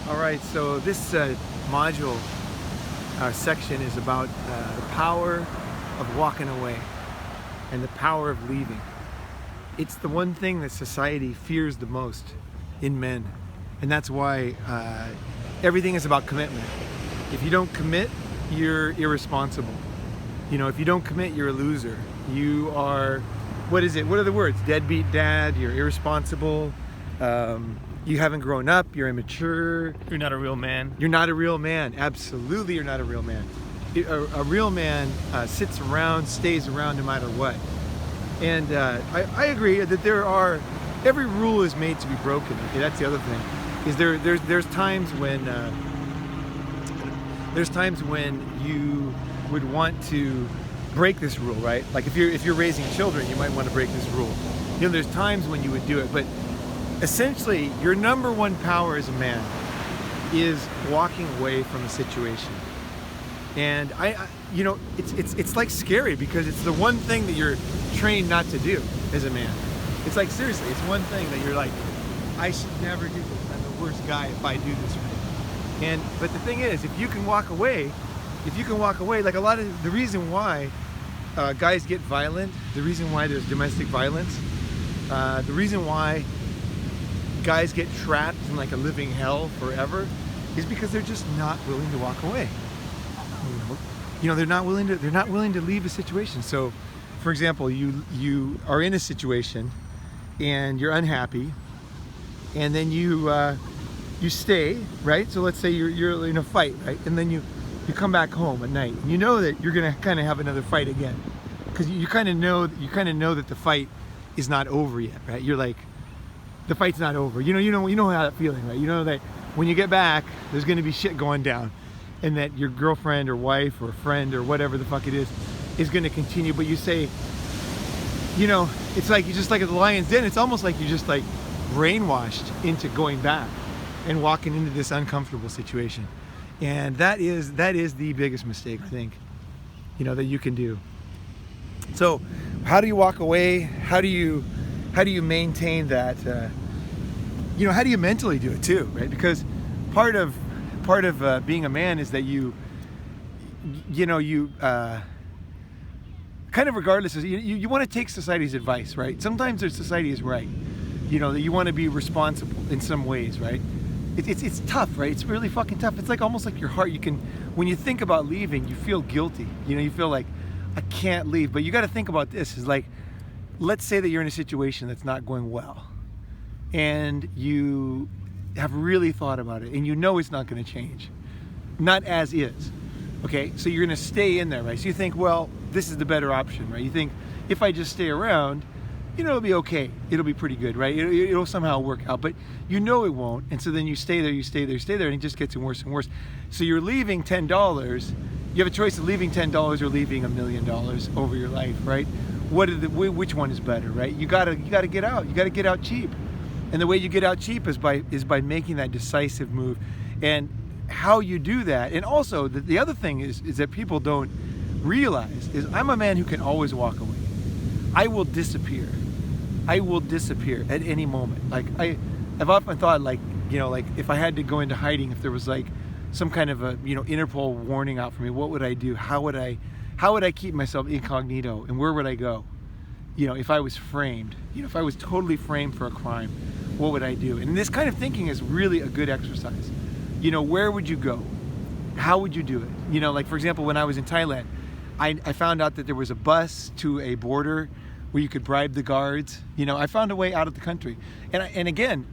All right, so this module section is about the power of walking away and the power of leaving. It's the one thing that society fears the most in men, and that's why everything is about commitment. If you don't commit, you're irresponsible. You know, if you don't commit, you're a loser. You are, what is it? What are the words? Deadbeat dad, you're irresponsible. You haven't grown up, you're immature. You're not a real man. You're not a real man. Absolutely, you're not a real man. A real man sits around, stays around no matter what. And I agree that every rule is made to be broken. Okay, that's the other thing. Is there's times when you would want to break this rule, right? Like if you're raising children, you might want to break this rule. You know, there's times when you would do it, but essentially, your number one power as a man is walking away from a situation. And you know, it's like scary because it's the one thing that you're trained not to do as a man. It's like, seriously, it's one thing that you're like, I should never do this. I'm the worst guy if I do this right. But the thing is, if you can walk away, like a lot of the reason why guys get violent, the reason why there's domestic violence, the reason why guys get trapped in like a living hell forever is because they're just not willing to walk away. You know, they're not willing to leave a situation. So, for example, you are in a situation and you're unhappy, and then you stay, right? So let's say you're in a fight, right? And then you come back home at night. And you know that you're gonna kind of have another fight again, because you kind of know that the fight is not over yet, right? You're like, the fight's not over. You know how that feeling, right? You know that when you get back, there's going to be shit going down, and that your girlfriend or wife or friend or whatever the fuck it is going to continue. But you say, you know, it's like, you just like at the lion's den. It's almost like you're just like brainwashed into going back and walking into this uncomfortable situation, and that is the biggest mistake, I think, you know, that you can do. So, how do you walk away? How do you maintain that? You know, how do you mentally do it too, right? Because part of being a man is that you kind of, regardless of you want to take society's advice, right? Sometimes their society is right. You know, that you want to be responsible in some ways, right? It's tough, right? It's really fucking tough. It's like almost like your heart. When you think about leaving, you feel guilty. You know, you feel like, I can't leave. But you got to think about this. Is like, let's say that you're in a situation that's not going well, and you have really thought about it, and you know it's not going to change, not as is. Okay, so you're going to stay in there, right? So you think, well, this is the better option, right? You think, if I just stay around, you know, it'll be okay. It'll be pretty good, right? It'll somehow work out, but you know it won't. And so then you stay there, and it just gets worse and worse. So you're leaving $10. You have a choice of leaving $10 or leaving $1 million over your life, right? Which one is better, right? You gotta get out. You gotta get out cheap, and the way you get out cheap is by making that decisive move. And how you do that, and also the other thing is that people don't realize is I'm a man who can always walk away. I will disappear at any moment. Like I've often thought, like, you know, like if I had to go into hiding, if there was like some kind of a, you know, Interpol warning out for me, what would I do? How would I keep myself incognito, and where would I go? You know, if I was framed, you know, if I was totally framed for a crime, what would I do? And this kind of thinking is really a good exercise. You know, where would you go? How would you do it? You know, like, for example, when I was in Thailand, I found out that there was a bus to a border where you could bribe the guards. You know, I found a way out of the country. And again,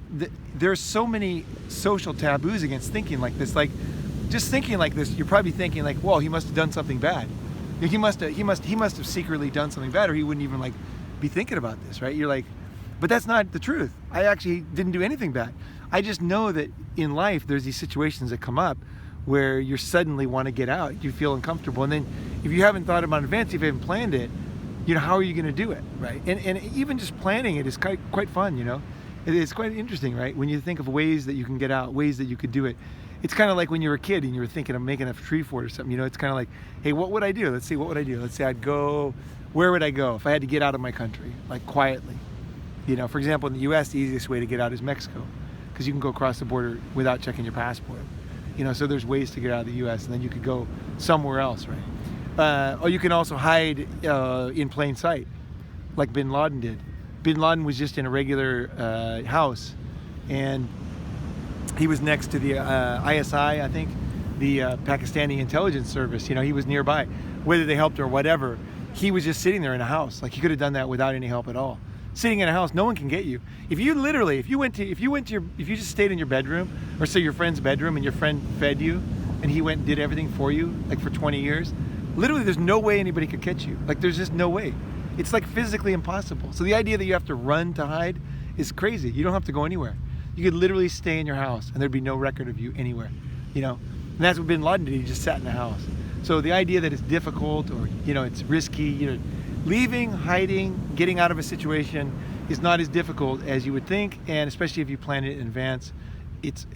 there's so many social taboos against thinking like this. Like, just thinking like this, you're probably thinking like, well, he must have done something bad. He must have secretly done something bad, or he wouldn't even like be thinking about this, right? You're like, but that's not the truth. I actually didn't do anything bad. I just know that in life there's these situations that come up where you suddenly want to get out. You feel uncomfortable, and then if you haven't thought about it in advance, if you haven't planned it, you know, how are you going to do it, right? And even just planning it is quite fun, you know. It's quite interesting, right? When you think of ways that you can get out, ways that you could do it. It's kind of like when you were a kid and you were thinking of making a tree fort or something, you know, it's kind of like, hey, what would I do? Let's see, what would I do? Let's say where would I go if I had to get out of my country, like quietly? You know, for example, in the US, the easiest way to get out is Mexico. because you can go across the border without checking your passport. You know, so there's ways to get out of the U.S. and then you could go somewhere else, right? Or you can also hide in plain sight, like Bin Laden did. Bin Laden was just in a regular house, and he was next to the ISI, I think, the Pakistani intelligence service. You know, he was nearby. Whether they helped or whatever, he was just sitting there in a house. Like, he could have done that without any help at all. Sitting in a house, no one can get you. If you just stayed in your bedroom, or say your friend's bedroom, and your friend fed you, and he went and did everything for you, like for 20 years, literally there's no way anybody could catch you. Like, there's just no way. It's like physically impossible. So the idea that you have to run to hide is crazy. You don't have to go anywhere. You could literally stay in your house and there'd be no record of you anywhere, you know? And that's what Bin Laden did. He just sat in the house. So the idea that it's difficult or, you know, it's risky, you know, leaving, hiding, getting out of a situation is not as difficult as you would think. And especially if you plan it in advance, it's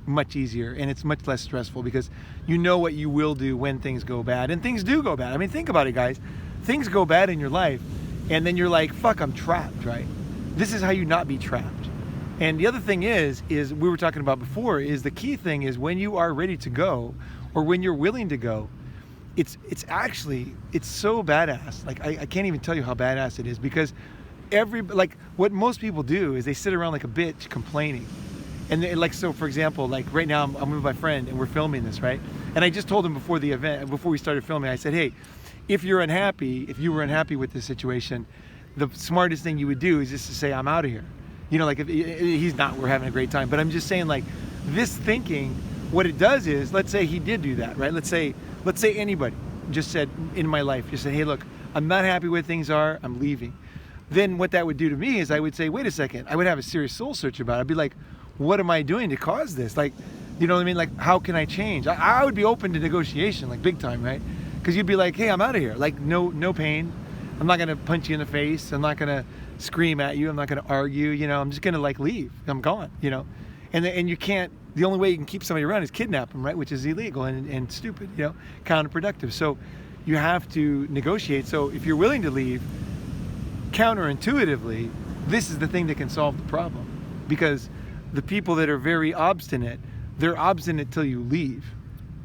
much easier and it's much less stressful because you know what you will do when things go bad. And things do go bad. I mean, think about it, guys. Things go bad in your life and then you're like, fuck, I'm trapped, right? This is how you not be trapped. And the other thing is we were talking about before, is the key thing is when you are ready to go or when you're willing to go, it's so badass. Like, I can't even tell you how badass it is because what most people do is they sit around like a bitch complaining. And like, so for example, like right now I'm with my friend and we're filming this, right? And I just told him before the event, before we started filming, I said, hey, if you were unhappy with this situation, the smartest thing you would do is just to say, I'm out of here. You know, like if he's not, we're having a great time. But I'm just saying, like, this thinking, what it does is, let's say he did do that, right? Let's say anybody just said in my life, just said, hey, look, I'm not happy where things are, I'm leaving. Then what that would do to me is I would say, wait a second, I would have a serious soul search about it. I'd be like, what am I doing to cause this? Like, you know what I mean? Like, how can I change? I would be open to negotiation, like big time, right? Because you'd be like, hey, I'm out of here. Like, no pain. I'm not gonna punch you in the face. I'm not gonna scream at you. I'm not gonna argue. You know, I'm just gonna like leave. I'm gone. You know, and you can't. The only way you can keep somebody around is kidnap them, right? Which is illegal and stupid. You know, counterproductive. So you have to negotiate. So if you're willing to leave, counterintuitively, this is the thing that can solve the problem. Because the people that are very obstinate, they're obstinate till you leave.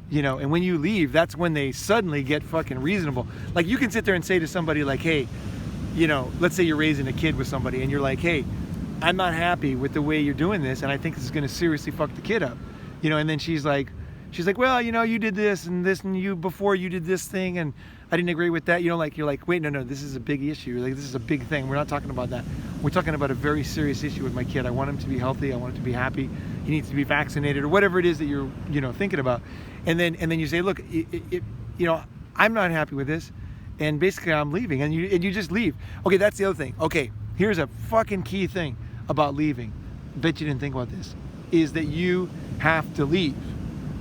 You know, and when you leave, that's when they suddenly get fucking reasonable. Like, you can sit there and say to somebody like, hey, you know, let's say you're raising a kid with somebody and you're like, hey, I'm not happy with the way you're doing this and I think this is going to seriously fuck the kid up. You know, and then she's like, well, you know, you did this and you before you did this thing and I didn't agree with that. You know, like, you're like, wait, no, this is a big issue. Like, this is a big thing. We're not talking about that. We're talking about a very serious issue with my kid. I want him to be healthy. I want him to be happy. He needs to be vaccinated or whatever it is that you're, you know, thinking about. And then you say, look, you know, I'm not happy with this, and basically I'm leaving, and you just leave. Okay, that's the other thing. Okay, here's a fucking key thing about leaving. Bet you didn't think about this. Is that you have to leave.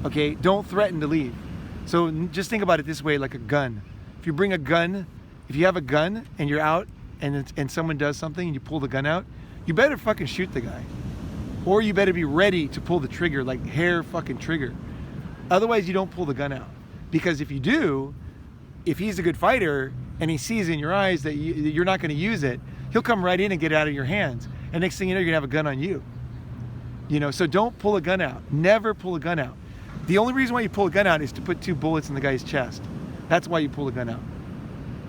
Okay, don't threaten to leave. So just think about it this way, like a gun. If you bring a gun, if you have a gun and you're out, and someone does something and you pull the gun out, you better fucking shoot the guy, or you better be ready to pull the trigger, like hair fucking trigger. Otherwise, you don't pull the gun out. Because if you do, if he's a good fighter and he sees in your eyes that you're not going to use it, he'll come right in and get it out of your hands. And next thing you know, you're going to have a gun on you. You know, so don't pull a gun out. Never pull a gun out. The only reason why you pull a gun out is to put 2 bullets in the guy's chest. That's why you pull a gun out.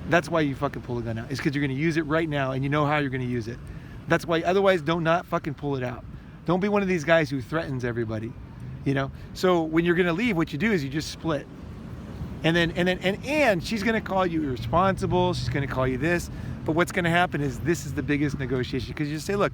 That's why you fucking pull a gun out. It's because you're going to use it right now and you know how you're going to use it. That's why, otherwise, don't not fucking pull it out. Don't be one of these guys who threatens everybody. You know, so when you're going to leave, what you do is you just split. And she's going to call you irresponsible. She's going to call you this. But what's going to happen is this is the biggest negotiation, because you just say, look,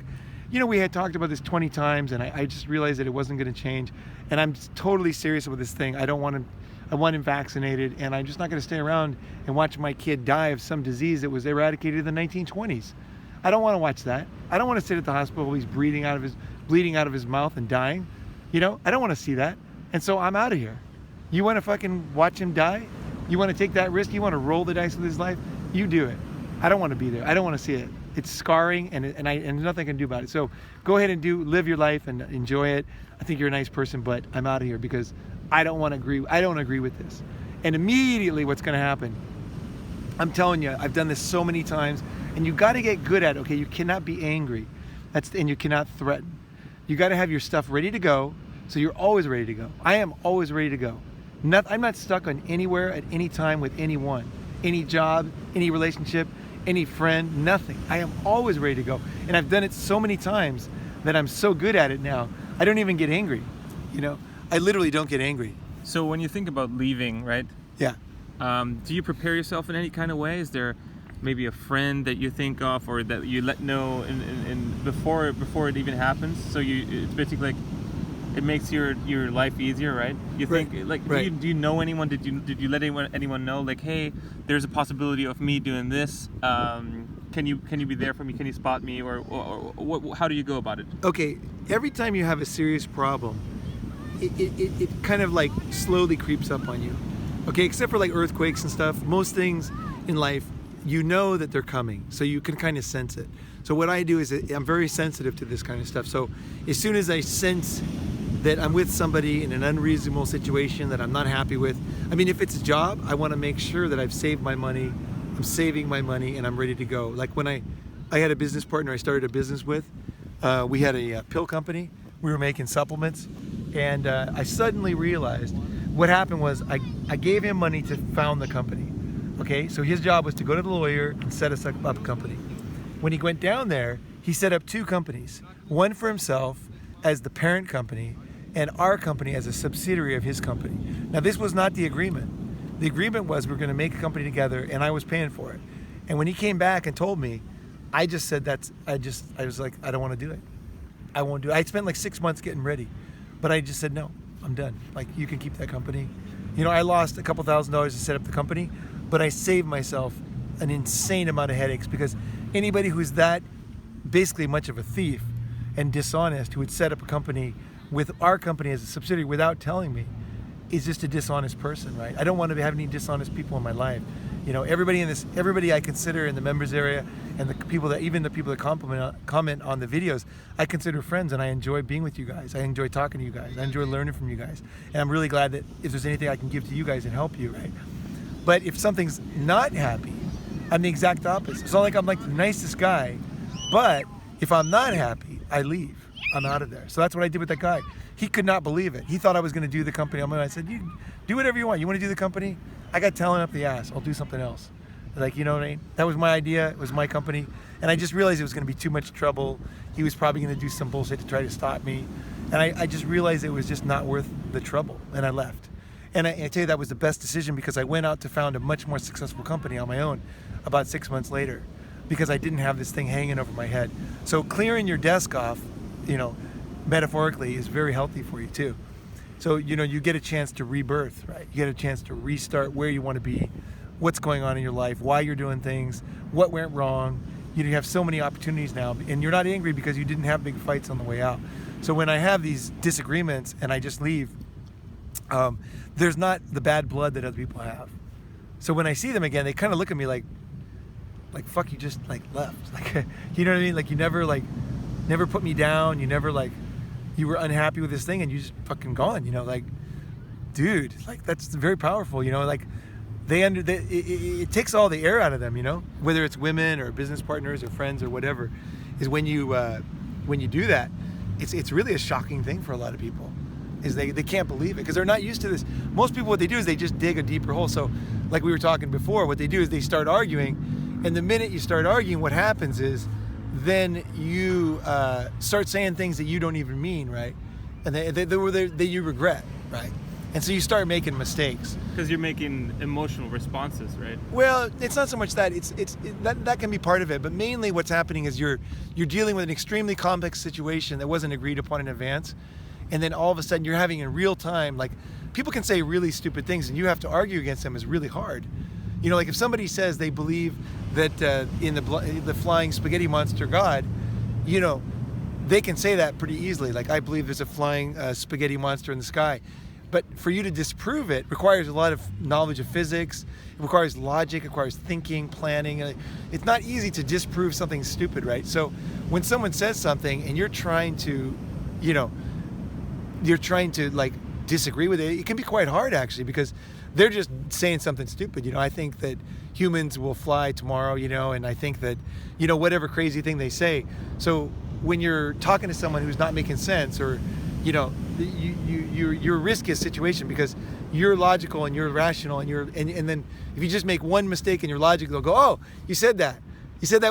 you know, we had talked about this 20 times and I just realized that it wasn't going to change. And I'm totally serious about this thing. I want him vaccinated, and I'm just not going to stay around and watch my kid die of some disease that was eradicated in the 1920s. I don't want to watch that. I don't want to sit at the hospital while he's bleeding out of his mouth and dying. You know, I don't want to see that. And so I'm out of here. You want to fucking watch him die? You want to take that risk? You want to roll the dice with his life? You do it. I don't want to be there. I don't want to see it. It's scarring, and there's nothing I can do about it. So go ahead and live your life and enjoy it. I think you're a nice person, but I'm out of here because I don't agree with this. And immediately what's going to happen, I'm telling you, I've done this so many times, and you got to get good at it. Okay, you cannot be angry. And you cannot threaten. You got to have your stuff ready to go, so you're always ready to go. I am always ready to go. I'm not stuck on anywhere at any time with anyone, any job, any relationship, any friend, nothing. I am always ready to go. And I've done it so many times that I'm so good at it now. I don't even get angry. I literally don't get angry. So when you think about leaving, right? Yeah. Do you prepare yourself in any kind of way? Is there maybe a friend that you think of, or that you let know in before it even happens? So it's basically like, it makes your life easier, right? You think like, do you know anyone? Did you let anyone know, like, hey, there's a possibility of me doing this? Can you be there for me? Can you spot me, or what? How do you go about it? Okay, every time you have a serious problem, it kind of like slowly creeps up on you. Okay, except for like earthquakes and stuff, most things in life, you know that they're coming, so you can kind of sense it. So what I do is I'm very sensitive to this kind of stuff. So as soon as I sense that I'm with somebody in an unreasonable situation that I'm not happy with, I mean, if it's a job, I want to make sure that I've saved my money, I'm saving my money, and I'm ready to go. Like when I had a business partner I started a business with, we had a pill company, we were making supplements, and I suddenly realized what happened was I gave him money to found the company. Okay, so his job was to go to the lawyer and set us up a company. When he went down there, he set up 2 companies, one for himself as the parent company, and our company as a subsidiary of his company. Now, this was not the agreement. The agreement was we were going to make a company together, and I was paying for it. And when he came back and told me, I just said I was like, I don't want to do it. I won't do it. I spent like 6 months getting ready, but I just said, no, I'm done. Like, you can keep that company. I lost a couple $1,000s to set up the company, but I saved myself an insane amount of headaches, because anybody who's that basically much of a thief and dishonest who would set up a company with our company as a subsidiary without telling me is just a dishonest person, right? I don't want to have any dishonest people in my life. Everybody I consider in the members area, and even the people that comment on the videos, I consider friends, and I enjoy being with you guys. I enjoy talking to you guys. I enjoy learning from you guys. And I'm really glad that if there's anything I can give to you guys and help you, right? But if something's not happy, I'm the exact opposite. It's not like I'm like the nicest guy, but if I'm not happy, I leave. I'm out of there. So that's what I did with that guy. He could not believe it. He thought I was going to do the company. I said, you do whatever you want. You want to do the company? I got talent up the ass. I'll do something else. Like, you know what I mean? That was my idea. It was my company. And I just realized it was going to be too much trouble. He was probably going to do some bullshit to try to stop me. And I just realized it was just not worth the trouble. And I left. And I tell you, that was the best decision, because I went out to found a much more successful company on my own about 6 months later, because I didn't have this thing hanging over my head. So clearing your desk off, metaphorically, is very healthy for you too. So, you get a chance to rebirth, right? You get a chance to restart where you want to be, what's going on in your life, why you're doing things, what went wrong. You have so many opportunities now, and you're not angry because you didn't have big fights on the way out. So when I have these disagreements and I just leave, there's not the bad blood that other people have. So when I see them again, they kind of look at me like fuck, you just like left. Like, you know what I mean? Like, you never put me down. You never you were unhappy with this thing and you just fucking gone. Like, dude, like, that's very powerful. Like, it takes all the air out of them. Whether it's women or business partners or friends or whatever, is when you do that, it's really a shocking thing for a lot of people. Is they can't believe it, because they're not used to this. Most people, what they do is they just dig a deeper hole. So like we were talking before, what they do is they start arguing, and the minute you start arguing, what happens is then you start saying things that you don't even mean, right? And that you regret, right? And so you start making mistakes. Because you're making emotional responses, right? Well, it's not so much that. That can be part of it, but mainly what's happening is you're dealing with an extremely complex situation that wasn't agreed upon in advance. And then all of a sudden you're having in real time, like, people can say really stupid things and you have to argue against them is really hard. Like if somebody says they believe that in the flying spaghetti monster God, they can say that pretty easily. Like, I believe there's a flying spaghetti monster in the sky. But for you to disprove it requires a lot of knowledge of physics. It requires logic, it requires thinking, planning. It's not easy to disprove something stupid, right? So when someone says something and you're trying to like disagree with it can be quite hard, actually, because they're just saying something stupid. I think that humans will fly tomorrow, and I think that, whatever crazy thing they say. So when you're talking to someone who's not making sense, or you're risky a situation because you're logical and you're rational, and then if you just make one mistake in your logic, they'll go, oh, you said that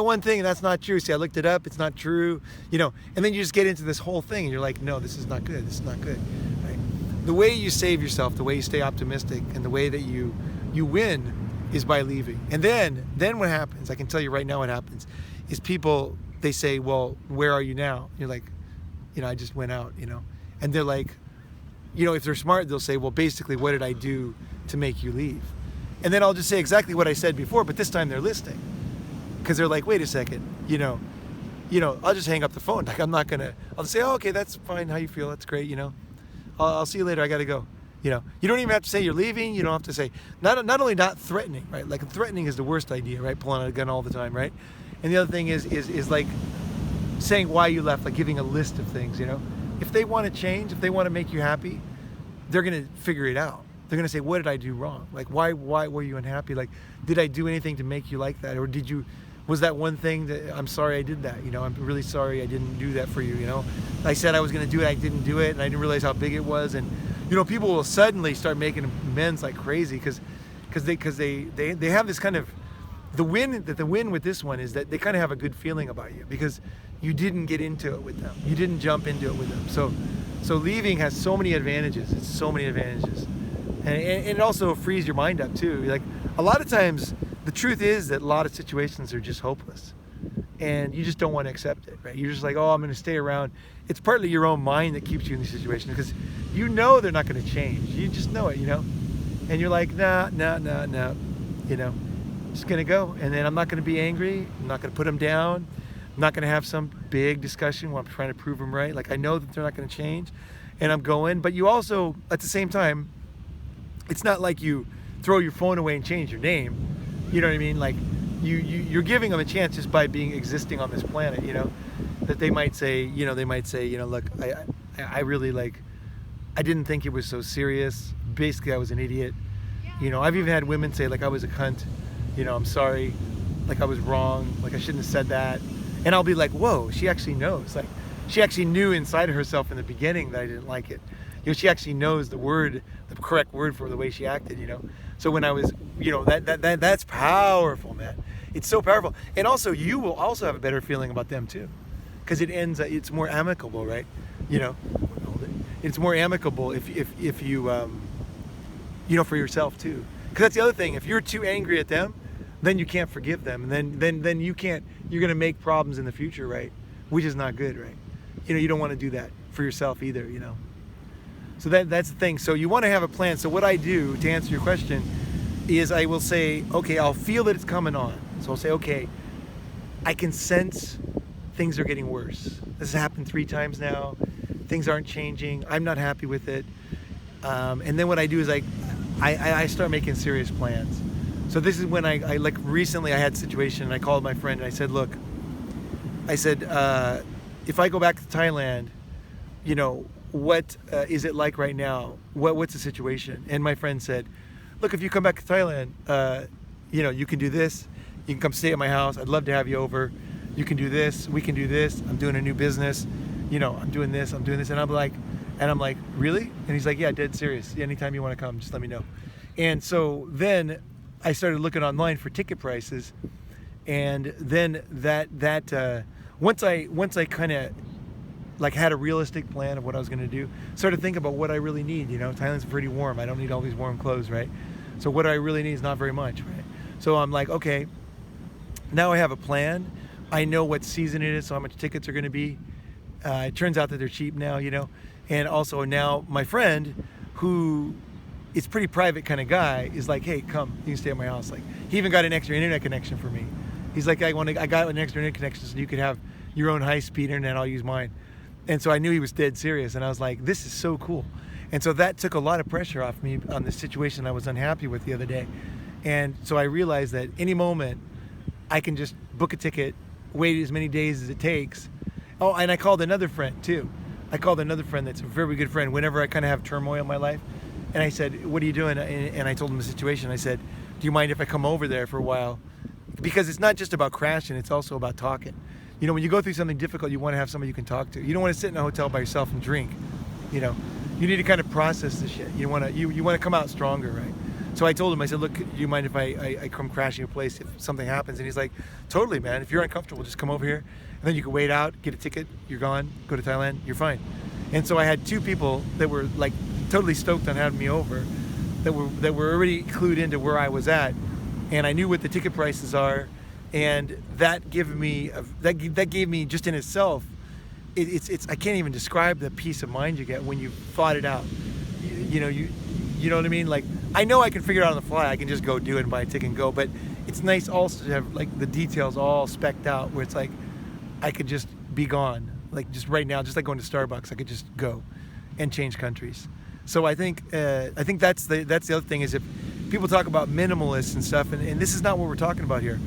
one thing and that's not true. See, I looked it up, it's not true, and then you just get into this whole thing and you're like, no, this is not good, right? The way you save yourself, the way you stay optimistic, and the way that you win is by leaving. And then what happens, I can tell you right now what happens, is people, they say, well, where are you now? You're like, I just went out, and they're like, if they're smart, they'll say, well, basically, what did I do to make you leave? And then I'll just say exactly what I said before, but this time they're listening. Because they're like, wait a second, I'll just hang up the phone. Like, I'll just say, oh, okay, that's fine, how you feel, that's great, I'll see you later, I gotta go. You don't even have to say you're leaving. You don't have to say, not only not threatening, right? Like, threatening is the worst idea, right? Pulling out a gun all the time, right? And the other thing is like saying why you left, like giving a list of things, If they want to change, if they want to make you happy, they're going to figure it out. They're going to say, what did I do wrong? Like, why were you unhappy? Like, did I do anything to make you like that? Or was that one thing that, I'm sorry I did that, I'm really sorry I didn't do that for you, I said I was going to do it, I didn't do it, and I didn't realize how big it was. And, people will suddenly start making amends like crazy because they have this kind of, the win with this one is that they kind of have a good feeling about you because you didn't get into it with them. You didn't jump into it with them. So leaving has so many advantages. It's so many advantages. And it also frees your mind up too. Like, a lot of times, the truth is that a lot of situations are just hopeless. And you just don't want to accept it, right? You're just like, oh, I'm going to stay around. It's partly your own mind that keeps you in these situations because they're not going to change. You just know it, And you're like, nah, just going to go. And then I'm not going to be angry. I'm not going to put them down. I'm not going to have some big discussion where I'm trying to prove them right. Like, I know that they're not going to change. And I'm going. But you also, at the same time, it's not like you throw your phone away and change your name. You know what I mean? Like, you're giving them a chance just by existing on this planet, that they might say, look, I really, like, I didn't think it was so serious. Basically, I was an idiot. I've even had women say, like, I was a cunt. I'm sorry. Like, I was wrong. Like, I shouldn't have said that. And I'll be like, whoa, she actually knows. Like, she actually knew inside of herself in the beginning that I didn't like it. She actually knows the correct word for the way she acted, So when I was, that's powerful, man. It's so powerful. And also, you will also have a better feeling about them too. Because it's more amicable, right? It's more amicable if you, for yourself too. Because that's the other thing. If you're too angry at them, then you can't forgive them. And then you're going to make problems in the future, right? Which is not good, right? You don't want to do that for yourself either, So that's the thing. So you want to have a plan. So what I do, to answer your question, is I will say, okay, I'll feel that it's coming on. So I'll say, okay, I can sense things are getting worse. This has happened 3 times now. Things aren't changing. I'm not happy with it. And then what I do is I start making serious plans. So this is when I like recently I had a situation and I called my friend and I said, look, if I go back to Thailand, what is it like right now? What's the situation? And my friend said, look, if you come back to Thailand, you can do this. You can come stay at my house. I'd love to have you over. You can do this. We can do this. I'm doing a new business. I'm doing this. And I'm like, really? And he's like, yeah, dead serious. Anytime you want to come, just let me know. And so then I started looking online for ticket prices. And then once I kind of like had a realistic plan of what I was going to do, started thinking about what I really need. Thailand's pretty warm. I don't need all these warm clothes, right? So what I really need is not very much, right? So I'm like, okay, now I have a plan. I know what season it is, so how much tickets are going to be. It turns out that they're cheap now, And also now my friend, who is pretty private kind of guy, is like, hey, come, you can stay at my house. Like, he even got an extra internet connection for me. He's like, I got an extra internet connection so you could have your own high-speed internet. I'll use mine. And so I knew he was dead serious, and I was like, this is so cool. And so that took a lot of pressure off me on the situation I was unhappy with the other day. And so I realized that any moment I can just book a ticket, wait as many days as it takes. Oh, and I called another friend too. I called another friend that's a very good friend whenever I kind of have turmoil in my life. And I said, what are you doing? And I told him the situation. I said, do you mind if I come over there for a while? Because it's not just about crashing, it's also about talking. You know, when you go through something difficult, you want to have somebody you can talk to. You don't want to sit in a hotel by yourself and drink. You know, you need to kind of process the shit. You want to come out stronger, right? So I told him, I said, look, do you mind if I come crashing your place if something happens? And he's like, totally, man. If you're uncomfortable, just come over here. And then you can wait out, get a ticket, you're gone, go to Thailand, you're fine. And so I had 2 people that were like totally stoked on having me over, that were already clued into where I was at. And I knew what the ticket prices are. And that gave me, that gave me just in itself, it's I can't even describe the peace of mind you get when you thought it out. You know what I mean? Like, I know I can figure it out on the fly. I can just go do it and buy a ticket and go. But it's nice also to have like the details all specced out, where it's like I could just be gone, like just right now, just like going to Starbucks. I could just go and change countries. So I think that's the other thing is if people talk about minimalists and stuff, and this is not what we're talking about here.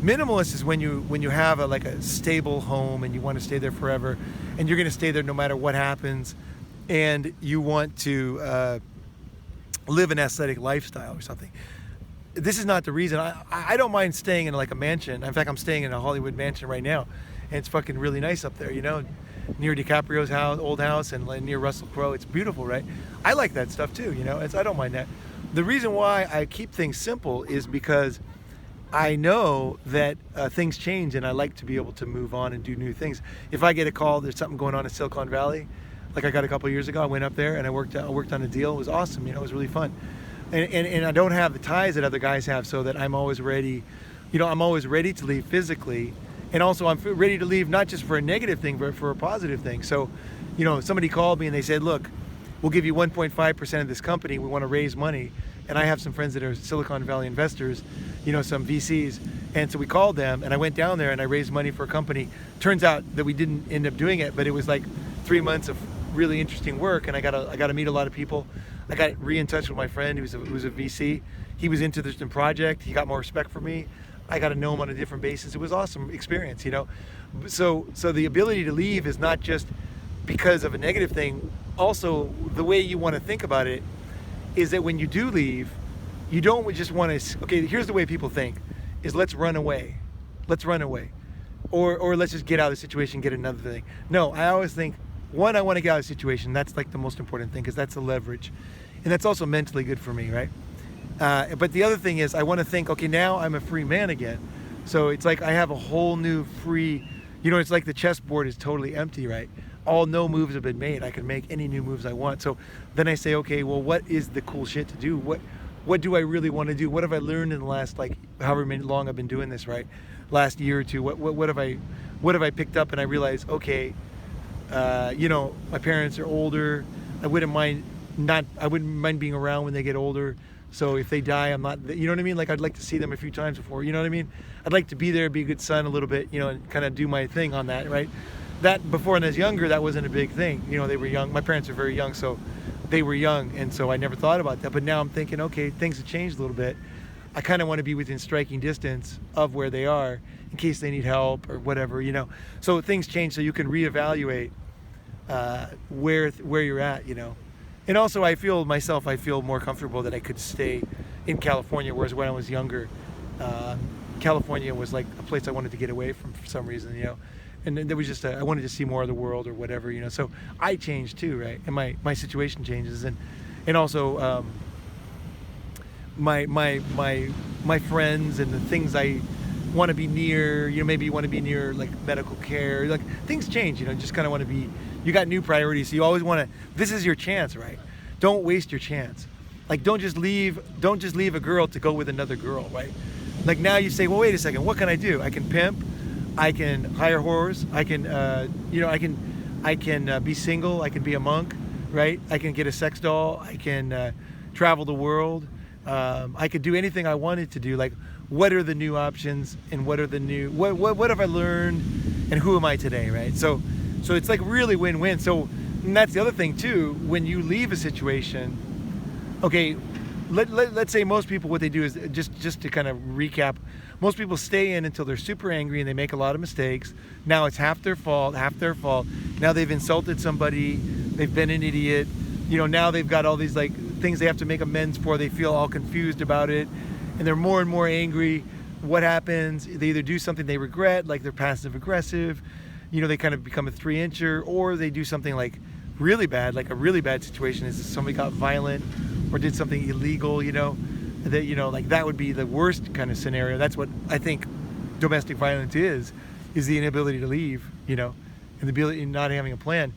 Minimalist is when you have a stable home and you want to stay there forever, and you're going to stay there no matter what happens, and you want to live an aesthetic lifestyle or something. This is not the reason. I don't mind staying in like a mansion. In fact, I'm staying in a Hollywood mansion right now, and it's fucking really nice up there, you know, near DiCaprio's house, old house, and near Russell Crowe. It's beautiful, right? I like that stuff too, you know. I don't mind that. The reason why I keep things simple is because I know that things change, and I like to be able to move on and do new things. If I get a call, there's something going on in Silicon Valley, like I got a couple of years ago. I went up there and I worked on a deal. It was awesome, you know. It was really fun, and I don't have the ties that other guys have, so that I'm always ready. You know, I'm always ready to leave physically, and also I'm ready to leave not just for a negative thing, but for a positive thing. So, you know, somebody called me and they said, "Look, we'll give you 1.5% of this company. We want to raise money." And I have some friends that are Silicon Valley investors, you know, some VCs. And so we called them, and I went down there and I raised money for a company. Turns out that we didn't end up doing it, but it was like 3 months of really interesting work, and I got to meet a lot of people. I got in touch with my friend who was a VC. He was into this project. He got more respect for me. I got to know him on a different basis. It was an awesome experience, you know. So the ability to leave is not just because of a negative thing. Also, the way you want to think about it is that when you do leave, you don't just want to, okay, here's the way people think, is let's run away. Let's run away. Or let's just get out of the situation, get another thing. No, I always think, one, I want to get out of the situation. That's like the most important thing, because that's the leverage. And that's also mentally good for me, right? But the other thing is, I want to think, okay, now I'm a free man again. So it's like I have a whole new free, you know, it's like the chessboard is totally empty, right? No moves have been made. I can make any new moves I want. So then I say, okay, well, what is the cool shit to do? What do I really want to do? What have I learned in the last, like, however long I've been doing this, right? Last year or two. What have I picked up? And I realized, okay, you know, my parents are older. I wouldn't mind being around when they get older. So if they die, I'm not, you know what I mean? Like, I'd like to see them a few times before, you know what I mean? I'd like to be there, be a good son a little bit, you know, and kind of do my thing on that, right? That before, when I was younger, that wasn't a big thing. You know, they were young. My parents were very young, so they were young, and so I never thought about that. But now I'm thinking, okay, things have changed a little bit. I kind of want to be within striking distance of where they are in case they need help or whatever, you know. So things change, so you can reevaluate where you're at, you know. And also, I feel more comfortable that I could stay in California, whereas when I was younger, California was like a place I wanted to get away from for some reason, you know. And then there was just I wanted to see more of the world or whatever, you know. So I changed too, right? And my situation changes, and also my friends and the things I want to be near. You know, maybe you want to be near like medical care. Like, things change, you know. You just kind of want to be. You got new priorities, so you always want to. This is your chance, right? Don't waste your chance. Like, don't just leave a girl to go with another girl, right? Like, now you say, well, wait a second, what can I do? I can pimp. I can hire whores. I can, you know, I can be single. I can be a monk, right? I can get a sex doll. I can travel the world. I could do anything I wanted to do. Like, what are the new options, and what have I learned, and who am I today, right? So it's like really win-win. So, and that's the other thing too. When you leave a situation, okay, let's say most people, what they do is, just to kind of recap, most people stay in until they're super angry and they make a lot of mistakes. Now it's half their fault. Now they've insulted somebody. They've been an idiot. You know, now they've got all these like things they have to make amends for. They feel all confused about it, and they're more and more angry. what happens? They either do something they regret, like they're passive aggressive, they kind of become a 3-incher, or they do something like really bad, like a really bad situation is if somebody got violent or did something illegal, that, like that would be the worst kind of scenario. That's what I think domestic violence is the inability to leave, and the ability not having a plan.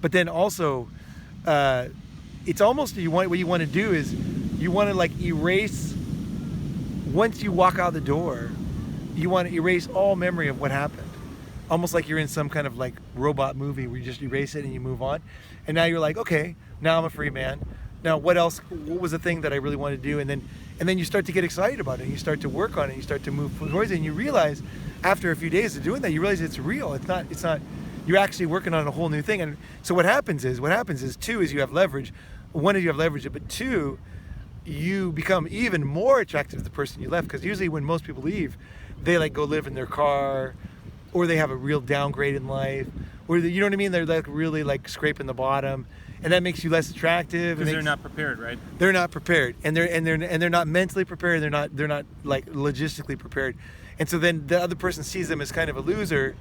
But then also, it's almost what you want to do is you want to like erase, once you walk out the door, you want to erase all memory of what happened. Almost like you're in some kind of like robot movie where you just erase it and you move on. And now you're like, okay, now I'm a free man. Now what else? What was the thing that I really wanted to do? And then you start to get excited about it. And you start to work on it. And you start to move towards it. And you realize after a few days of doing that, you realize it's real. It's not. You're actually working on a whole new thing. And so what happens is 2 is you have leverage. 1 is you have leverage, but 2, you become even more attractive to the person you left. Because usually when most people leave, they like go live in their car, or they have a real downgrade in life, or you know what I mean? They're like really like scraping the bottom, and that makes you less attractive. Because they're not prepared, right? They're not prepared, and they're not mentally prepared. They're not like logistically prepared, and so then the other person sees them as kind of a loser,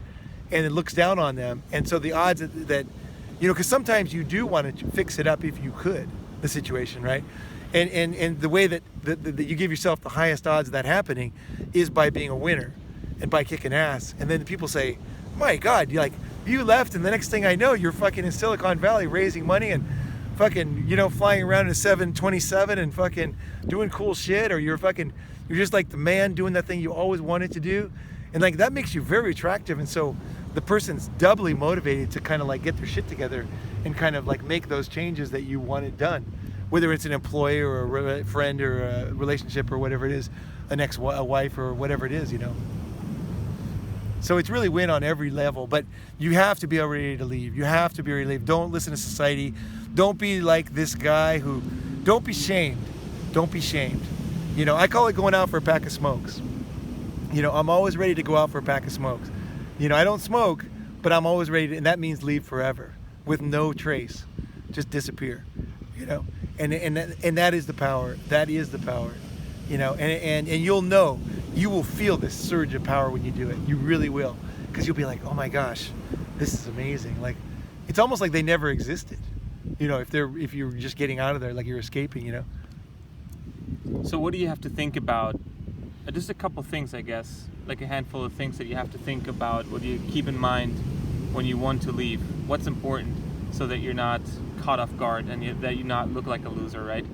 and it looks down on them. And so the odds that because sometimes you do want to fix it up if you could, the situation, right? And the way that you give yourself the highest odds of that happening is by being a winner and by kicking ass. And then people say, my God, you left, and the next thing I know, you're fucking in Silicon Valley raising money and fucking, flying around in a 727 and fucking doing cool shit, or you're just like the man doing that thing you always wanted to do. And like that makes you very attractive. And so the person's doubly motivated to kind of like get their shit together and kind of like make those changes that you wanted done, whether it's an employee or a friend or a relationship or whatever it is, a wife or whatever it is, So it's really win on every level, but you have to be ready to leave. You have to be ready to leave. Don't listen to society. Don't be like this guy don't be shamed. Don't be shamed. I call it going out for a pack of smokes. I'm always ready to go out for a pack of smokes. I don't smoke, but I'm always ready to, and that means leave forever with no trace. Just disappear, and that is the power. That is the power, and you will feel this surge of power when you do it. You really will, because you'll be like, oh my gosh, this is amazing. Like, it's almost like they never existed, if you're just getting out of there, like you're escaping, So what do you have to think about? Just a couple things, I guess, like a handful of things that you have to think about. What do you keep in mind when you want to leave? What's important so that you're not caught off guard and that you not look like a loser, right?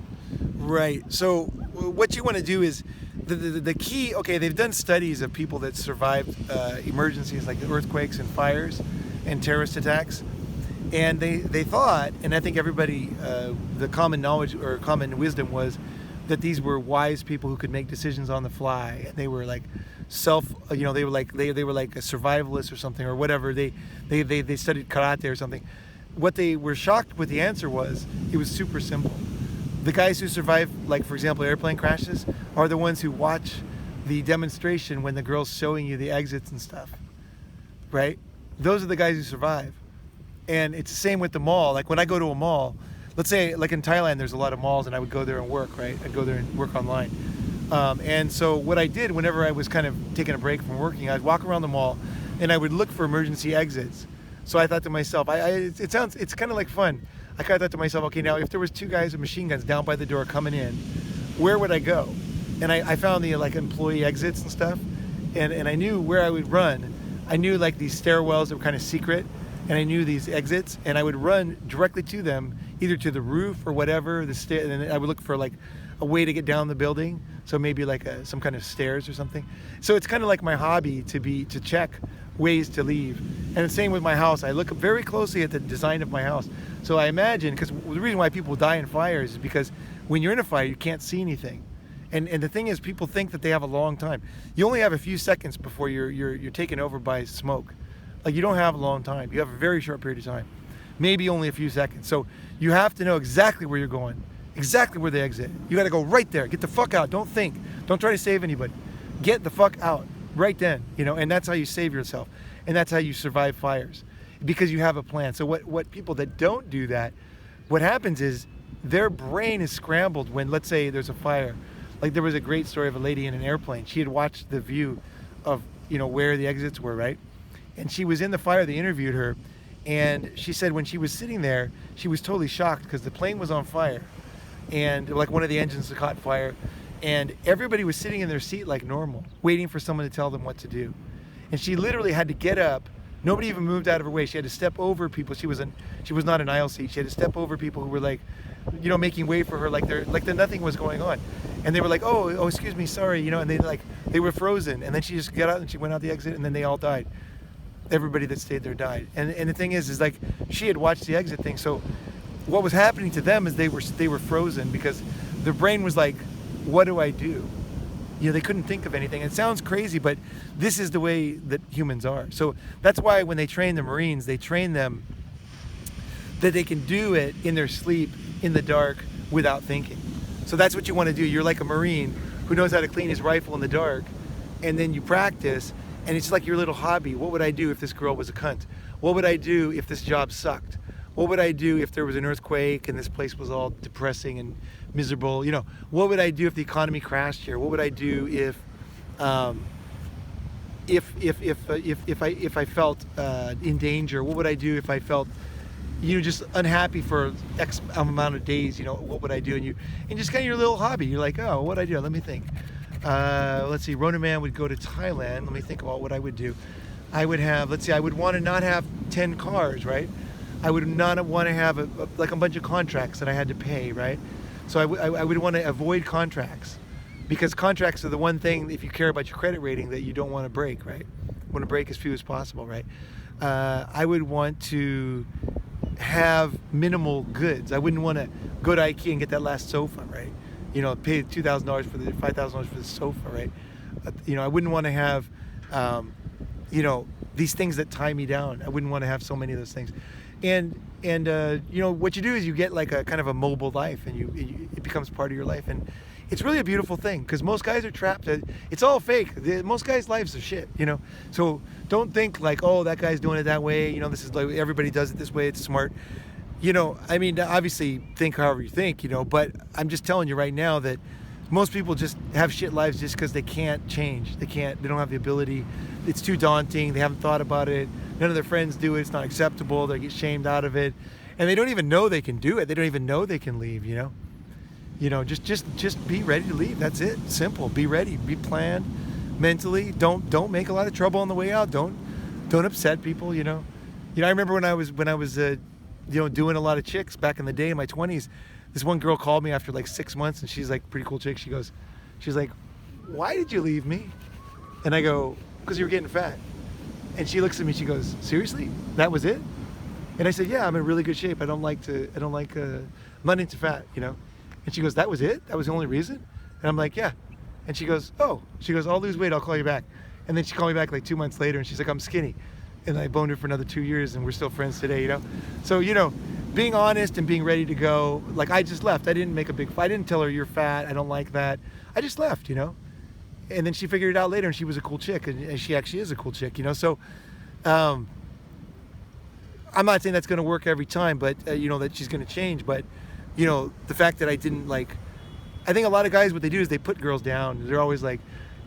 Right. So what you want to do is the key. Okay, they've done studies of people that survived emergencies like earthquakes and fires and terrorist attacks, and they thought, and I think everybody, the common knowledge or common wisdom was that these were wise people who could make decisions on the fly, and they were like they were like a survivalist or something or whatever. They studied karate or something. What they were shocked with the answer was, it was super simple. The guys who survive, like for example, airplane crashes, are the ones who watch the demonstration when the girl's showing you the exits and stuff, right? Those are the guys who survive. And it's the same with the mall. Like when I go to a mall, let's say like in Thailand, there's a lot of malls, and I would go there and work, right? I'd go there and work online. And so what I did whenever I was kind of taking a break from working, I'd walk around the mall and I would look for emergency exits. So I thought to myself, it's kind of like fun. I kind of thought to myself, okay, now if there was 2 guys with machine guns down by the door coming in, where would I go? And I found the like employee exits and stuff, and I knew where I would run. I knew like these stairwells that were kind of secret, and I knew these exits, and I would run directly to them, either to the roof or whatever, and then I would look for like a way to get down the building, so maybe like some kind of stairs or something. So it's kind of like my hobby to check ways to leave. And the same with my house. I look very closely at the design of my house. So I imagine, because the reason why people die in fires is because when you're in a fire, you can't see anything. And the thing is, people think that they have a long time. You only have a few seconds before you're taken over by smoke. Like, you don't have a long time. You have a very short period of time. Maybe only a few seconds. So you have to know exactly where you're going, exactly where they exit. You got to go right there. Get the fuck out. Don't think. Don't try to save anybody. Get the fuck out right then, and that's how you save yourself. And that's how you survive fires, because you have a plan. So what people that don't do that, what happens is their brain is scrambled when, let's say there's a fire. Like there was a great story of a lady in an airplane. She had watched the view of, you know, where the exits were, right? And she was in the fire. They interviewed her, and she said when she was sitting there, she was totally shocked because the plane was on fire, and like one of the engines caught fire, and everybody was sitting in their seat like normal, waiting for someone to tell them what to do. And she literally had to get up. Nobody even moved out of her way. She had to step over people. She was not an aisle seat. She had to step over people who were like, you know, making way for her, like nothing was going on. And they were like, oh, excuse me, sorry, you know, and they were frozen. And then she just got out and she went out the exit, and then they all died. Everybody that stayed there died. And the thing is like she had watched the exit thing. So what was happening to them is they were frozen because their brain was like, what do I do? You know, they couldn't think of anything. It sounds crazy, but this is the way that humans are. So that's why when they train the Marines, they train them that they can do it in their sleep, in the dark, without thinking. So that's what you want to do. You're like a Marine who knows how to clean his rifle in the dark, and then you practice, and it's like your little hobby. What would I do if this girl was a cunt? What would I do if this job sucked? What would I do if there was an earthquake and this place was all depressing and miserable? You know, what would I do if the economy crashed here? What would I do if I felt in danger? What would I do if I felt, you know, just unhappy for X amount of days? You know, what would I do? And just kind of your little hobby. You're like, oh, what would I do? Let me think. Let's see. Ronan Man would go to Thailand. Let me think about what I would do. I would have, let's see, I would want to not have 10 cars, right? I would not want to have a bunch of contracts that I had to pay, right? So I would want to avoid contracts, because contracts are the one thing, if you care about your credit rating, that you don't want to break, right? You want to break as few as possible, right? I would want to have minimal goods. I wouldn't want to go to IKEA and get that last sofa, right? You know, pay $2,000 for the $5,000 for the sofa, right? You know, I wouldn't want to have, you know, these things that tie me down. I wouldn't want to have so many of those things. And you know, what you do is you get like a kind of a mobile life, and it becomes part of your life, and it's really a beautiful thing, because most guys are trapped. It's all fake. Most guys' lives are shit, you know. So don't think like, oh, that guy's doing it that way. You know, this is like everybody does it this way. It's smart. You know, I mean, obviously think however you think, you know. But I'm just telling you right now that most people just have shit lives just because they can't change. They don't have the ability. It's too daunting. They haven't thought about it. None of their friends do it. It's not acceptable. They get shamed out of it, and they don't even know they can do it. They don't even know they can leave. You know, just be ready to leave. That's it. Simple. Be ready. Be planned mentally. Don't make a lot of trouble on the way out. Don't upset people. You know, I remember when I was you know, doing a lot of chicks back in the day in my 20s. This one girl called me after like 6 months, and she's like, pretty cool chick. She's like, why did you leave me? And I go, because you were getting fat. And she looks at me, she goes, seriously? That was it? And I said, yeah, I'm in really good shape. I'm not into fat, you know? And she goes, that was it? That was the only reason? And I'm like, yeah. And she goes, oh. She goes, I'll lose weight, I'll call you back. And then she called me back like 2 months later, and she's like, I'm skinny. And I boned her for another 2 years, and we're still friends today, you know? So, you know, being honest and being ready to go, like I just left. I didn't make a big fight. I didn't tell her you're fat, I don't like that. I just left, you know? And then she figured it out later, and she was a cool chick, and she actually is a cool chick, you know? So, I'm not saying that's going to work every time, but, you know, that she's going to change. But, you know, the fact that I didn't, like, I think a lot of guys, what they do is they put girls down. They're always like,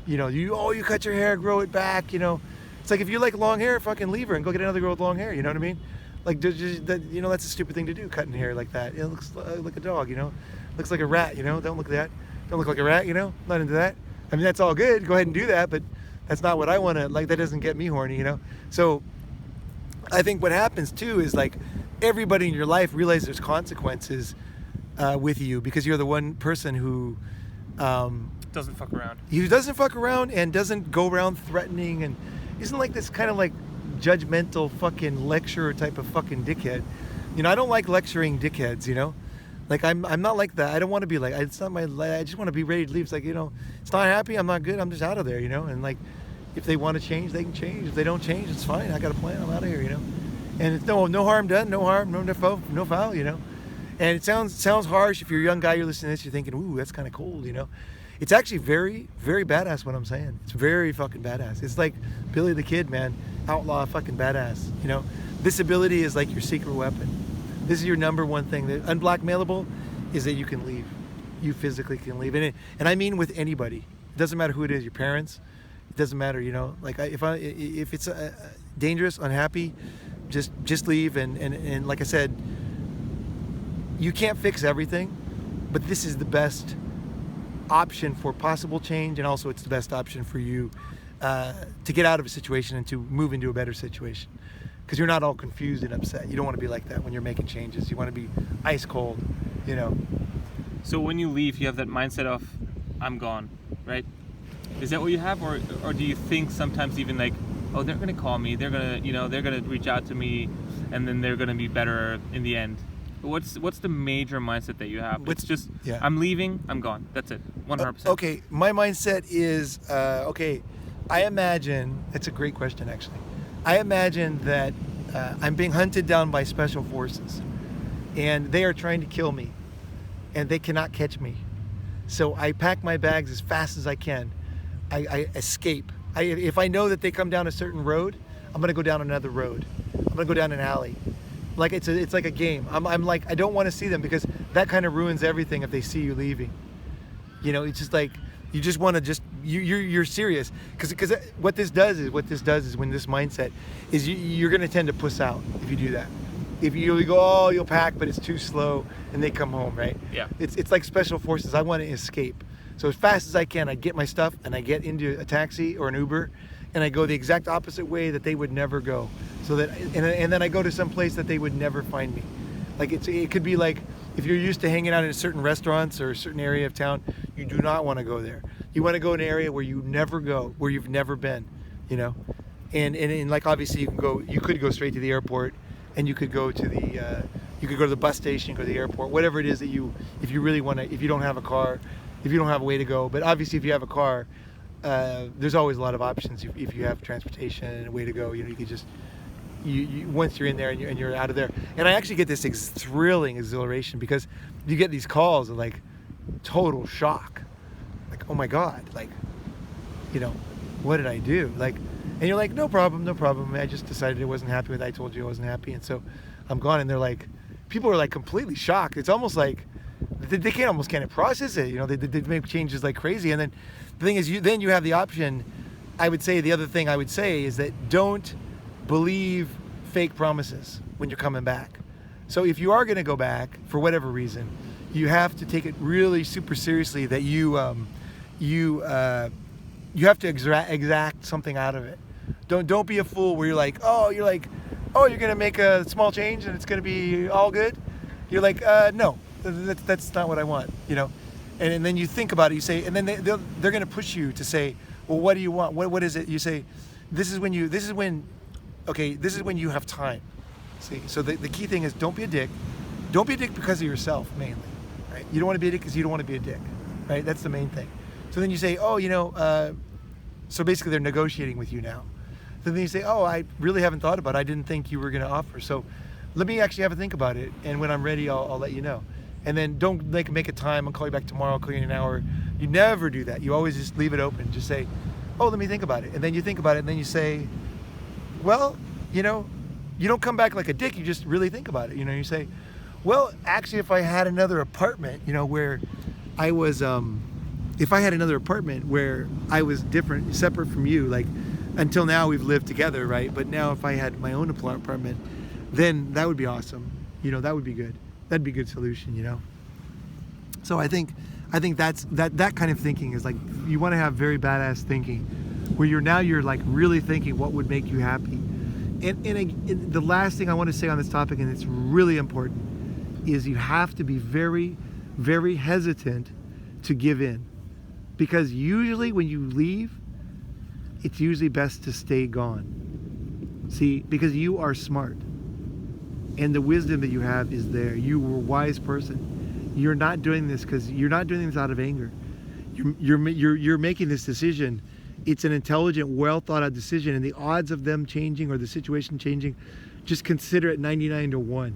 you know, you cut your hair, grow it back, you know? It's like, if you like long hair, fucking leave her and go get another girl with long hair, you know what I mean? Like, you know, that's a stupid thing to do, cutting hair like that. It looks like a dog, you know? Looks like a rat, you know? Don't look like a rat, you know? Not into that. I mean, that's all good. Go ahead and do that, but that's not what I want to, like, that doesn't get me horny, you know? So I think what happens too is, like, everybody in your life realizes there's consequences with you, because you're the one person who doesn't fuck around. He doesn't fuck around and doesn't go around threatening, and isn't like this kind of like judgmental fucking lecturer type of fucking dickhead. You know, I don't like lecturing dickheads, you know? Like, I'm not like that. I don't want to be like, it's not my, I just want to be ready to leave. It's like, you know, it's not happy, I'm not good, I'm just out of there, you know? And like, if they want to change, they can change. If they don't change, it's fine. I got a plan, I'm out of here, you know? And it's no harm done, no harm, no foul, you know? And it sounds harsh. If you're a young guy, you're listening to this, you're thinking, ooh, that's kind of cold, you know? It's actually very, very badass what I'm saying. It's very fucking badass. It's like Billy the Kid, man. Outlaw fucking badass, you know? This ability is like your secret weapon. This is your number one thing. The unblackmailable is that you can leave. you physically can leave. And I mean with anybody. It doesn't matter who it is, your parents. It doesn't matter, you know. Like if it's dangerous, unhappy, just leave. And like I said, you can't fix everything, but this is the best option for possible change, and also it's the best option for you to get out of a situation and to move into a better situation. Because you're not all confused and upset. You don't want to be like that when you're making changes. You want to be ice cold, you know. So when you leave, you have that mindset of, I'm gone, right? Is that what you have, or do you think sometimes even like, oh, they're gonna call me, they're gonna reach out to me, and then they're gonna be better in the end? What's the major mindset that you have? It's just, yeah. I'm leaving, I'm gone. That's it, 100%. Okay, my mindset is okay. I imagine it's a great question actually. I imagine that I'm being hunted down by special forces, and they are trying to kill me, and they cannot catch me. So I pack my bags as fast as I can. I escape. If I know that they come down a certain road, I'm gonna go down another road. I'm gonna go down an alley. Like it's like a game. I'm like, I don't want to see them, because that kind of ruins everything if they see you leaving. You know, it's just like you just want to you're serious, because what this does is when this mindset is you're gonna tend to puss out if you do that. If you go, oh, you'll pack, but it's too slow, and they come home, right? Yeah. It's like special forces. I want to escape. So as fast as I can, I get my stuff and I get into a taxi or an Uber, and I go the exact opposite way that they would never go. So that and then I go to some place that they would never find me. Like it could be like, if you're used to hanging out in certain restaurants or a certain area of town, you do not want to go there. You want to go in an area where you never go, where you've never been, you know. And like obviously you could go straight to the airport, and you could go to the bus station, go to the airport, whatever it is that if you really want to, if you don't have a car, if you don't have a way to go. But obviously if you have a car, there's always a lot of options if you have transportation and a way to go. You know, you could just once you're in there and you're out of there. And I actually get this thrilling exhilaration, because you get these calls of like total shock, like, oh my God, like, you know, what did I do? Like, and you're like, no problem. I just decided I wasn't happy with it. I told you I wasn't happy, and so I'm gone. And they're like, people are like completely shocked. It's almost like they can't process it. You know, they make changes like crazy. And then the thing is, then you have the option. I would say the other thing I would say is that don't believe fake promises when you're coming back. So if you are going to go back for whatever reason, you have to take it really super seriously that you have to exact something out of it. Don't be a fool where you're like, oh, you're gonna make a small change and it's gonna be all good. You're like, no, that's not what I want, you know. And then you think about it. You say, and then they're gonna push you to say, well, what do you want? What is it? You say, this is when you have time. See, so the key thing is, don't be a dick. Don't be a dick because of yourself mainly, right? You don't want to be a dick because you don't want to be a dick, right? That's the main thing. So then you say, oh, you know, so basically they're negotiating with you now. So then you say, oh, I really haven't thought about it. I didn't think you were going to offer. So let me actually have a think about it. And when I'm ready, I'll let you know. And then don't make a time. I'll call you back tomorrow. I'll call you in an hour. You never do that. You always just leave it open. Just say, oh, let me think about it. And then you think about it. And then you say, well, you know, you don't come back like a dick. You just really think about it. You know, you say, well, actually, if I had another apartment, you know, where I was, if I had another apartment where I was different, separate from you, like until now we've lived together, right? But now if I had my own apartment, then that would be awesome. You know, that would be good. That'd be a good solution, you know? So I think that's that kind of thinking is like, you want to have very badass thinking where you're like really thinking what would make you happy. And the last thing I want to say on this topic, and it's really important, is you have to be very, very hesitant to give in. Because usually when you leave, it's usually best to stay gone. See, because you are smart. And the wisdom that you have is there. You were a wise person. You're not doing this because you're not doing this out of anger. You're making this decision. It's an intelligent, well thought out decision, and the odds of them changing or the situation changing, just consider it 99 to 1.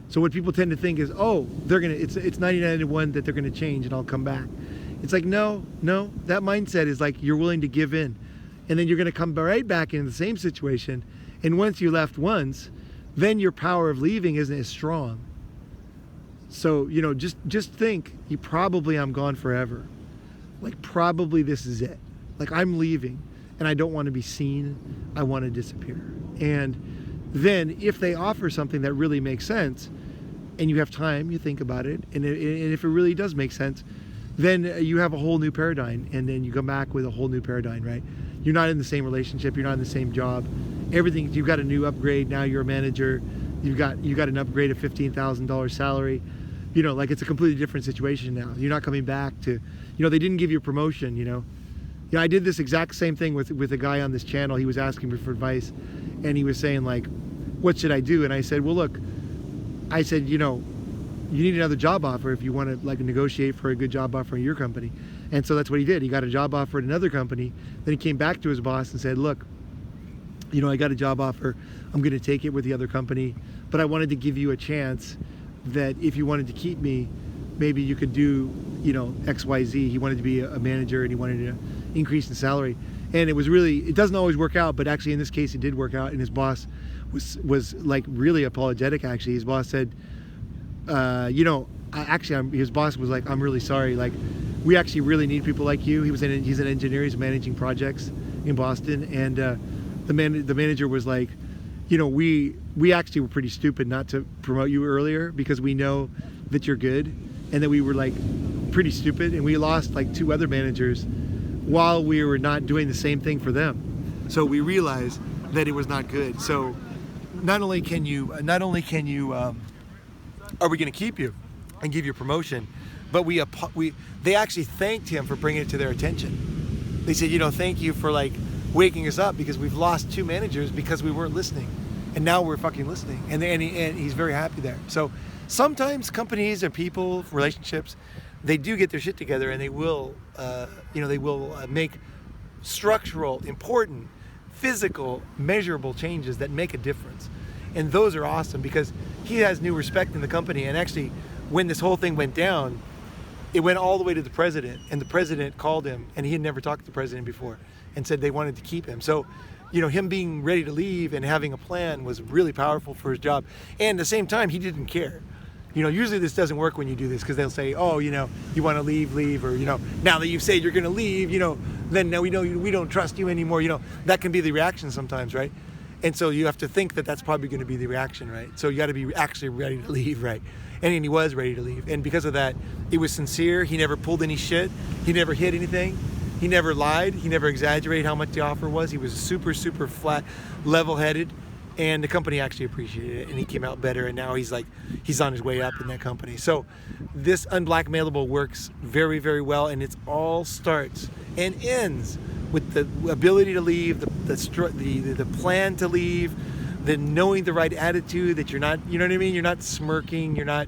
So what people tend to think is, oh, it's 99 to 1 that they're gonna change and I'll come back. It's like, no, that mindset is like you're willing to give in. And then you're gonna come right back in the same situation. And once you left once, then your power of leaving isn't as strong. So, you know, just think, I'm gone forever. Like, probably this is it. Like, I'm leaving and I don't want to be seen. I want to disappear. And then if they offer something that really makes sense and you have time, you think about it. And if it really does make sense, then you have a whole new paradigm, and then you come back with a whole new paradigm, right? You're not in the same relationship. You're not in the same job. Everything, you've got a new upgrade. Now you're a manager. You got an upgrade of $15,000 salary. You know, like, it's a completely different situation now. You're not coming back to, you know, they didn't give you a promotion, you know. Yeah, I did this exact same thing with a guy on this channel. He was asking me for advice, and he was saying, like, what should I do? And I said, well, look, I said, you know, you need another job offer if you want to, like, negotiate for a good job offer in your company. And so that's what he did. He got a job offer at another company. Then he came back to his boss and said, look, you know, I got a job offer. I'm going to take it with the other company, but I wanted to give you a chance that if you wanted to keep me, maybe you could do, you know, XYZ. He wanted to be a manager, and he wanted to increase in salary. And it was really, it doesn't always work out, but actually in this case it did work out. And his boss was like really apologetic. Actually, his boss said, you know, his boss was like, I'm really sorry. Like, we actually really need people like you. He's an engineer. He's managing projects in Boston. And the manager was like, you know, we actually were pretty stupid not to promote you earlier, because we know that you're good, and that we were like pretty stupid, and we lost like 2 other managers while we were not doing the same thing for them. So we realized that it was not good. So not only are we going to keep you and give you a promotion, but they actually thanked him for bringing it to their attention. They said, you know, thank you for like waking us up, because we've lost 2 managers because we weren't listening, and now we're fucking listening. And he's very happy there. So sometimes companies and people, relationships, they do get their shit together, and they will, make structural, important, physical, measurable changes that make a difference. And those are awesome, because he has new respect in the company. And actually, when this whole thing went down, it went all the way to the president, and the president called him, and he had never talked to the president before, and said they wanted to keep him. So, you know, him being ready to leave and having a plan was really powerful for his job. And at the same time, he didn't care. You know, usually this doesn't work when you do this, because they'll say, oh, you know, you want to leave, or, you know, now that you've said you're going to leave, you know, then now we know we don't trust you anymore. You know, that can be the reaction sometimes, right? And so you have to think that that's probably going to be the reaction, right? So you got to be actually ready to leave, right? And he was ready to leave. And because of that, it was sincere. He never pulled any shit. He never hid anything. He never lied. He never exaggerated how much the offer was. He was super, super flat, level-headed. And the company actually appreciated it, and he came out better, and now he's on his way up in that company. So this unblackmailable works very, very well, and it all starts and ends with the ability to leave, the plan to leave, the knowing the right attitude, that you're not, you know what I mean? You're not smirking, you're not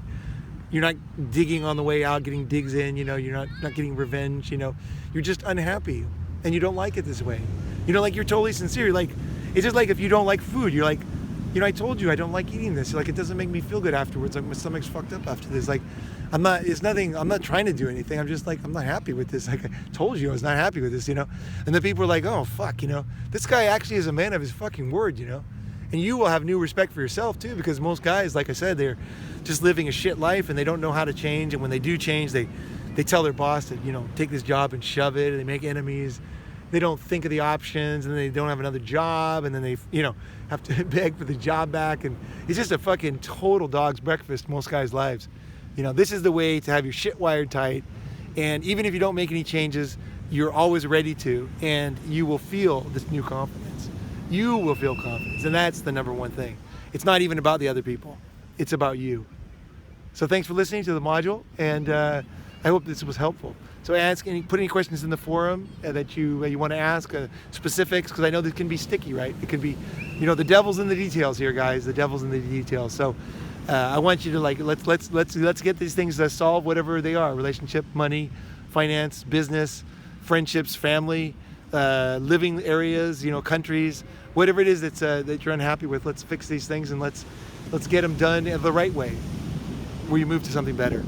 digging on the way out, getting digs in, you know, you're not getting revenge, you know. You're just unhappy, and you don't like it this way. You know, like, you're totally sincere. Like, it's just like if you don't like food, you're like, you know, I told you I don't like eating this. You're like, it doesn't make me feel good afterwards. Like, my stomach's fucked up after this. Like, I'm not trying to do anything. I'm just like, I'm not happy with this. Like, I told you I was not happy with this, you know? And then people are like, oh, fuck, you know, this guy actually is a man of his fucking word, you know? And you will have new respect for yourself too, because most guys, like I said, they're just living a shit life, and they don't know how to change. And when they do change, they tell their boss to, you know, take this job and shove it, and they make enemies. They don't think of the options, and they don't have another job, and then they, you know, have to beg for the job back. And it's just a fucking total dog's breakfast most guys' lives. You know, this is the way to have your shit wired tight, and even if you don't make any changes, you're always ready to, and you will feel this new confidence. You will feel confidence, and that's the number one thing. It's not even about the other people. It's about you. So thanks for listening to the module, and I hope this was helpful. So put any questions in the forum that you want to ask, specifics, because I know this can be sticky, right? It can be, you know, the devil's in the details here, guys. The devil's in the details. So I want you to, like, let's get these things solved, whatever they are: relationship, money, finance, business, friendships, family, living areas, you know, countries, whatever it is that you're unhappy with. Let's fix these things, and let's get them done the right way, where you move to something better.